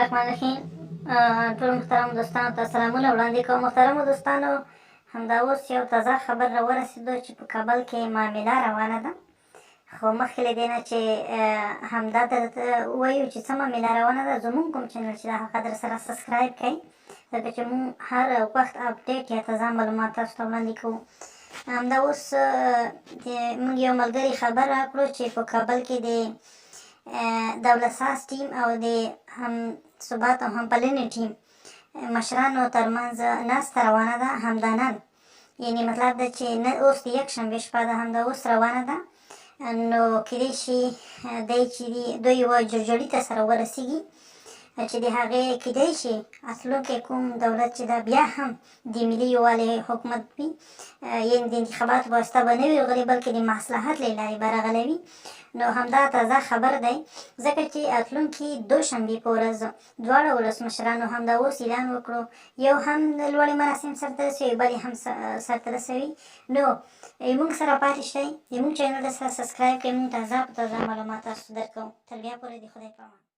الرحمن الرحیم. ټولو محترمو دوستانو ته سلامونه وړاندې کوم. محترمو دوستانو، همدا اوس یو تازه خبر راورسېدو چې په کابل کې معامله روانه ده. خو مخکې له دې نه چې همدا درته ووایو چې څه معامله روانه ده، زموږ کوم چینل چې ده هغه در سره سبسکرایب کړئ، ځکه چې موږ هر وخت اپډیټ یا تازه معلومات تاسو ته وړاندې کوو. همدا اوس موږ یو ملګري خبر راکړو چې په کابل کې د دولت ساز ټیم او د هم ثبات او همپالنې ټیم مشرانو ترمنځ ناسته روانه ده همدا نن. یعنې مطلب ده چې اوس د یکشنبې شپه ده، همدا اوس روانه ده. نو کیدای شي دی چې دوی یوه جوړجاړي ته سره ورسېږي چې د هغې کیدای شي راتلونکی کوم دولت چې ده بیا هم د ملي یووالي حکومت وي، یعنې د انتخاباتو په واسطه به نه وي غلی، بلکې د مصلحت له لارې به راغلی وي. نو همدا تازه خبر دی، ځکه چې راتلونکي دوشنبې په ورځ دواړه ولسمشرانو همدا اوس اعلان وکړو، یو هم لوړې مراسم سرته رسوي، بل هم سرته رسوي. نو موږ سره پاتې شئ، زموږ چینل سره سبسکرایب کړئ، موږ تازه په تازه معلومات تاسو درکوو. تر بیا پورې د خدای په امان.